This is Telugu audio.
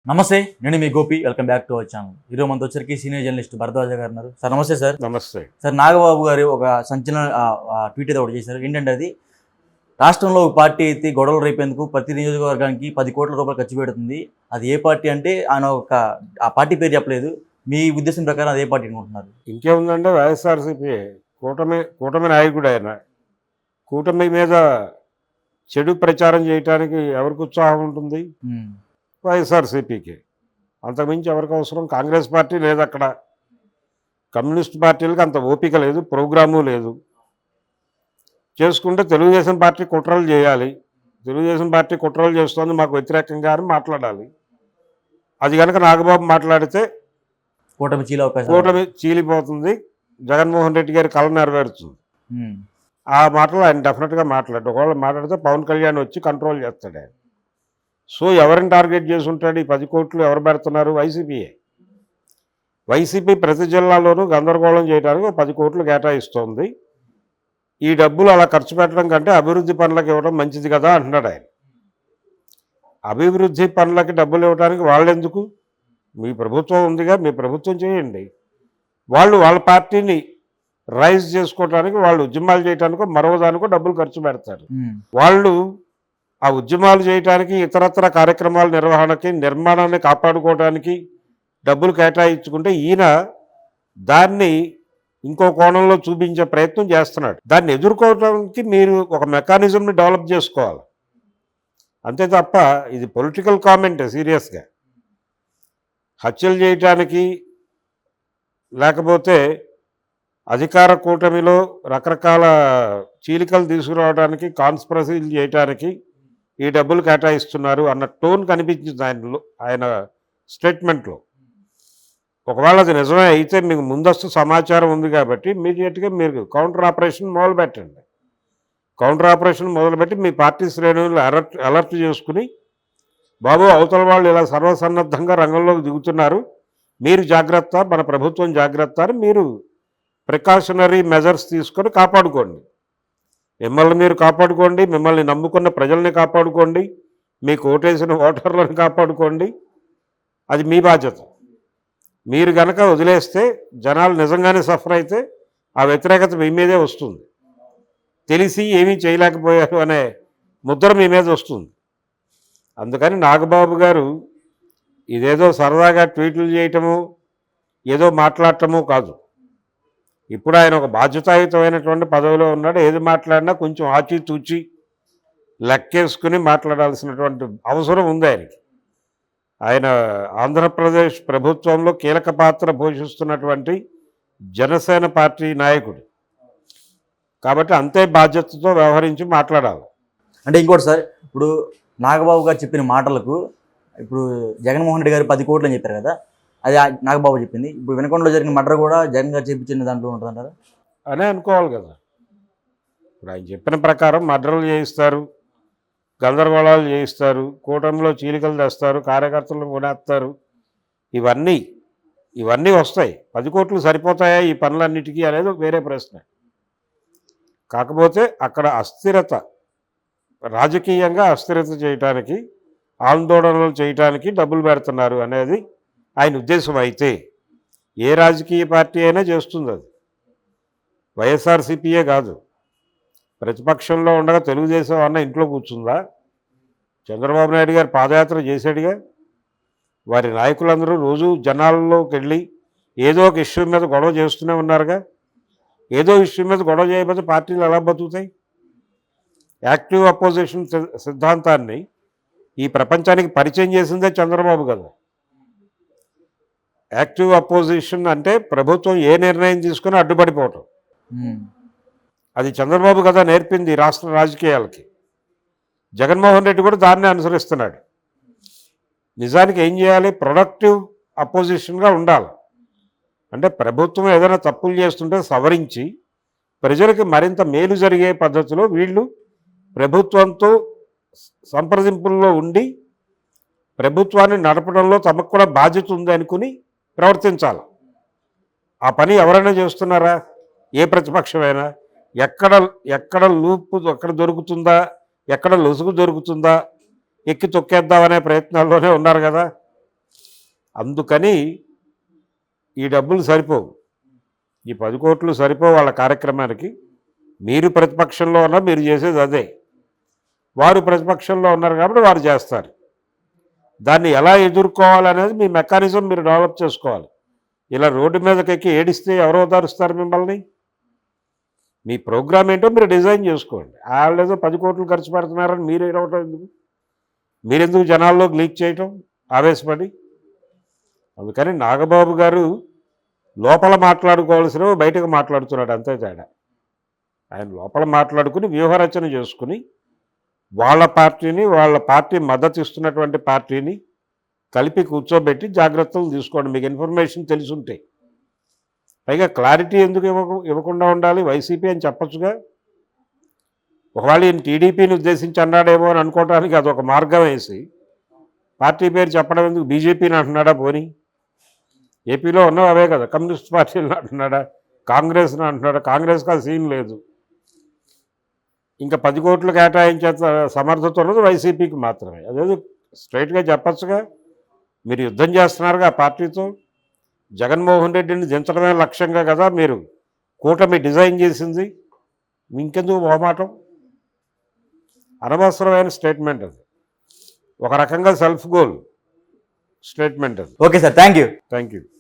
నమస్తే. నేను మీ Gopi. Welcome back to our channel. ఈరోజు మనతో వచ్చరికి సీనియర్ జర్నలిస్ట్ భరద్వాజ గారు ఉన్నారు. సార్ నమస్తే సార్. నమస్తే సార్, నాగబాబు గారు ఒక సంచలన ట్వీట్ అయితే ఒకటి చేశారు. ఏంటంటే అది రాష్ట్రంలో ఒక పార్టీ అయితే గొడవలు రేపేందుకు ప్రతి నియోజకవర్గానికి 10 కోట్ల రూపాయలు ఖర్చు పెడుతుంది. అది ఏ పార్టీ అంటే ఆయన ఆ పార్టీ పేరు చెప్పలేదు. మీ ఉద్దేశం ప్రకారం అది ఏ పార్టీ అనుకుంటున్నారు? ఇంకేముందంటే వైఎస్ఆర్సీపీ కూటమి నాయకుడు ఆయన. కూటమి మీద చెడు ప్రచారం చేయడానికి ఎవరికి ఉత్సాహం ఉంటుంది? వైఎస్ఆర్సీపీకి. అంతకుమించి ఎవరికి అవసరం? కాంగ్రెస్ పార్టీ లేదు, అక్కడ కమ్యూనిస్ట్ పార్టీలకు అంత ఓపిక లేదు, ప్రోగ్రాము లేదు. చేసుకుంటే తెలుగుదేశం పార్టీ కుట్రలు చేయాలి. తెలుగుదేశం పార్టీ కుట్రలు చేస్తుంది మాకు వ్యతిరేకంగా అని మాట్లాడాలి. అది కనుక నాగబాబు మాట్లాడితే కూటమి చీలిపోతుంది, జగన్మోహన్ రెడ్డి గారి కళ నెరవేరుతుంది. ఆ మాటలు ఆయన డెఫినెట్గా మాట్లాడు. ఒకవేళ మాట్లాడితే పవన్ కళ్యాణ్ వచ్చి కంట్రోల్ చేస్తాడు ఆయన. సో ఎవరిని టార్గెట్ చేసి ఉంటాడు? ఈ 10 కోట్లు ఎవరు పెడుతున్నారు? వైసీపీయే. వైసీపీ ప్రతి జిల్లాలోనూ గందరగోళం చేయడానికి 10 కోట్లు కేటాయిస్తోంది. ఈ డబ్బులు అలా ఖర్చు పెట్టడం కంటే అభివృద్ధి పనులకు ఇవ్వడం మంచిది కదా అంటున్నాడు ఆయన. అభివృద్ధి పనులకి డబ్బులు ఇవ్వడానికి వాళ్ళెందుకు? మీ ప్రభుత్వం ఉందిగా, మీ ప్రభుత్వం చేయండి. వాళ్ళు వాళ్ళ పార్టీని రైజ్ చేసుకోవడానికి, వాళ్ళు ఉద్యమాలు చేయడానికో మరోదానికో డబ్బులు ఖర్చు పెడతారు. వాళ్ళు ఆ ఉద్యమాలు చేయడానికి, ఇతరత్ర కార్యక్రమాల నిర్వహణకి, నిర్మాణాన్ని కాపాడుకోవడానికి డబ్బులు కేటాయించుకుంటే ఈయన దాన్ని ఇంకో కోణంలో చూపించే ప్రయత్నం చేస్తున్నాడు. దాన్ని ఎదుర్కోవడానికి మీరు ఒక మెకానిజంని డెవలప్ చేసుకోవాలి. అంతే తప్ప ఇది పొలిటికల్ కామెంట్. సీరియస్గా హత్యలు చేయటానికి, లేకపోతే అధికార కూటమిలో రకరకాల చీలికలు తీసుకురావడానికి, కాన్స్పిరసీలు చేయటానికి ఈ డబ్బులు కేటాయిస్తున్నారు అన్న టోన్ కనిపించింది ఆయన స్టేట్మెంట్లో. ఒకవేళ అది నిజమే అయితే మీకు ముందస్తు సమాచారం ఉంది కాబట్టి ఇమీడియట్గా మీరు కౌంటర్ ఆపరేషన్ మొదలుపెట్టండి. కౌంటర్ ఆపరేషన్ మొదలుపెట్టి మీ పార్టీ శ్రేణులు అలర్ట్ చేసుకుని, బాబు అవతల వాళ్ళు ఇలా సర్వసన్నద్ధంగా రంగంలోకి దిగుతున్నారు, మీరు జాగ్రత్త, మన ప్రభుత్వం జాగ్రత్త అని మీరు ప్రికాషనరీ మెజర్స్ తీసుకొని కాపాడుకోండి. మిమ్మల్ని మీరు కాపాడుకోండి, మిమ్మల్ని నమ్ముకున్న ప్రజల్ని కాపాడుకోండి, మీకు ఓటేసిన ఓటర్లను కాపాడుకోండి. అది మీ బాధ్యత. మీరు గనక వదిలేస్తే జనాలు నిజంగానే సఫర్ అయితే ఆ వ్యతిరేకత మీ మీదే వస్తుంది. తెలిసి ఏమీ చేయలేకపోయారు అనే ముద్ర మీ మీద వస్తుంది. అందుకని నాగబాబు గారు ఇదేదో సరదాగా ట్వీట్లు చేయటము, ఏదో మాట్లాడటము కాదు. ఇప్పుడు ఆయన ఒక బాధ్యతాయుతమైనటువంటి పదవిలో ఉన్నాడు. ఏది మాట్లాడినా కొంచెం ఆచితూచి లెక్కేసుకుని మాట్లాడాల్సినటువంటి అవసరం ఉంది ఆయనకి. ఆయన ఆంధ్రప్రదేశ్ ప్రభుత్వంలో కీలక పాత్ర పోషిస్తున్నటువంటి జనసేన పార్టీ నాయకుడు కాబట్టి అంతే బాధ్యతతో వ్యవహరించి మాట్లాడాలి. అంటే ఇంకోటి సార్, ఇప్పుడు నాగబాబు గారు చెప్పిన మాటలకు ఇప్పుడు జగన్మోహన్ రెడ్డి గారు 10 కోట్లు అని చెప్పారు కదా, అది నాగబాబు చెప్పింది. ఇప్పుడు వినకొండలో జరిగిన మర్డర్ కూడా జగన్ గారు చేయించిన దాంట్లో ఉంటుందంటారా? అనే అనుకోవాలి కదా. ఇప్పుడు ఆయన చెప్పిన ప్రకారం మర్డర్లు చేయిస్తారు, గందరగోళాలు చేయిస్తారు, కూటమిలో చీలికలు తెస్తారు, కార్యకర్తలను కొనేస్తారు. ఇవన్నీ వస్తాయి. 10 కోట్లు సరిపోతాయా ఈ పనులన్నిటికీ అనేది వేరే ప్రశ్న. కాకపోతే అక్కడ అస్థిరత, రాజకీయంగా అస్థిరత చేయటానికి, ఆందోళనలు చేయటానికి డబ్బులు పెడుతున్నారు అనేది ఆయన ఉద్దేశం అయితే ఏ రాజకీయ పార్టీ అయినా చేస్తుంది. అది వైఎస్ఆర్సీపీయే కాదు. ప్రతిపక్షంలో ఉండగా తెలుగుదేశం అన్న ఇంట్లో కూర్చుందా? చంద్రబాబు నాయుడు గారు పాదయాత్ర చేశాడుగా. వారి నాయకులందరూ రోజు జనాల్లోకి వెళ్ళి ఏదో ఒక ఇష్యూ మీద గొడవ చేస్తూనే ఉన్నారుగా. ఏదో ఇష్యూ మీద గొడవ చేయకపోతే పార్టీలు ఎలా బతుకుతాయి? యాక్టివ్ అపోజిషన్ సిద్ధాంతాన్ని ఈ ప్రపంచానికి పరిచయం చేసిందే చంద్రబాబు కదా. యాక్టివ్ అపోజిషన్ అంటే ప్రభుత్వం ఏ నిర్ణయం తీసుకుని అడ్డుపడిపోవటం. అది చంద్రబాబు కదా నేర్పింది రాష్ట్ర రాజకీయాలకి. జగన్మోహన్ రెడ్డి కూడా దాన్నే అనుసరిస్తున్నాడు. నిజానికి ఏం చేయాలి? ప్రొడక్టివ్ అపోజిషన్గా ఉండాలి. అంటే ప్రభుత్వం ఏదైనా తప్పులు చేస్తుంటే సవరించి ప్రజలకి మరింత మేలు జరిగే పద్ధతిలో వీళ్ళు ప్రభుత్వంతో సంప్రదింపుల్లో ఉండి ప్రభుత్వాన్ని నడపడంలో తమకు కూడా బాధ్యత ఉంది అనుకుని ప్రవర్తించాలి. ఆ పని ఎవరైనా చేస్తున్నారా? ఏ ప్రతిపక్షమైనా? ఎక్కడ లూపు ఎక్కడ దొరుకుతుందా, ఎక్కడ లొసుగు దొరుకుతుందా ఎక్కి తొక్కేద్దామనే ప్రయత్నాల్లోనే ఉన్నారు కదా. అందుకని ఈ డబ్బులు సరిపోవు, ఈ 10 కోట్లు సరిపోవు వాళ్ళ కార్యక్రమానికి. మీరు ప్రతిపక్షంలో ఉన్నా మీరు చేసేది అదే, వారు ప్రతిపక్షంలో ఉన్నారు కాబట్టి వారు చేస్తారు. దాన్ని ఎలా ఎదుర్కోవాలనేది మీ మెకానిజం మీరు డెవలప్ చేసుకోవాలి. ఇలా రోడ్డు మీదకి ఎక్కి ఏడిస్తే ఎవరు ఓదారుస్తారు మిమ్మల్ని? మీ ప్రోగ్రామ్ ఏంటో మీరు డిజైన్ చేసుకోండి. వాళ్ళు ఏదో 10 కోట్లు ఖర్చు పెడుతున్నారని మీరు ఏడవటం ఎందుకు? మీరెందుకు జనాల్లోకి లీక్ చేయటం ఆవేశపడి? అందుకని నాగబాబు గారు లోపల మాట్లాడుకోవాల్సినవి బయటకు మాట్లాడుతున్నాడు, అంతే తేడా. ఆయన లోపల మాట్లాడుకుని వ్యూహరచన చేసుకుని వాళ్ళ పార్టీని, వాళ్ళ పార్టీ మద్దతు ఇస్తున్నటువంటి పార్టీని కలిపి కూర్చోబెట్టి జాగ్రత్తలు తీసుకోండి. మీకు ఇన్ఫర్మేషన్ తెలిసి ఉంటే. పైగా క్లారిటీ ఎందుకు ఇవ్వకుండా ఉండాలి? వైసీపీ అని చెప్పచ్చుగా. ఒకవేళ ఈయన టీడీపీని ఉద్దేశించి అన్నాడేమో అని అనుకోవడానికి అదొక మార్గం వేసి పార్టీ పేరు చెప్పడం ఎందుకు? బీజేపీని అంటున్నాడా? పోనీ ఏపీలో ఉన్నవి అవే కదా. కమ్యూనిస్ట్ పార్టీలను అంటున్నాడా? కాంగ్రెస్ని అంటున్నాడా? కాంగ్రెస్కి ఆ సీన్ లేదు. ఇంకా 10 కోట్లు కేటాయించే సమర్థత ఉన్నది వైసీపీకి మాత్రమే. అదేదో స్ట్రైట్గా చెప్పచ్చుగా. మీరు యుద్ధం చేస్తున్నారుగా ఆ పార్టీతో. జగన్మోహన్ రెడ్డిని దించడమే లక్ష్యంగా కదా మీరు కూటమి డిజైన్ చేసింది. ఇంకెందుకు మొహమాటం? అనవసరమైన స్టేట్మెంట్ అది. ఒక రకంగా సెల్ఫ్ గోల్ స్టేట్మెంట్ అది. Okay sir, thank you. Thank you.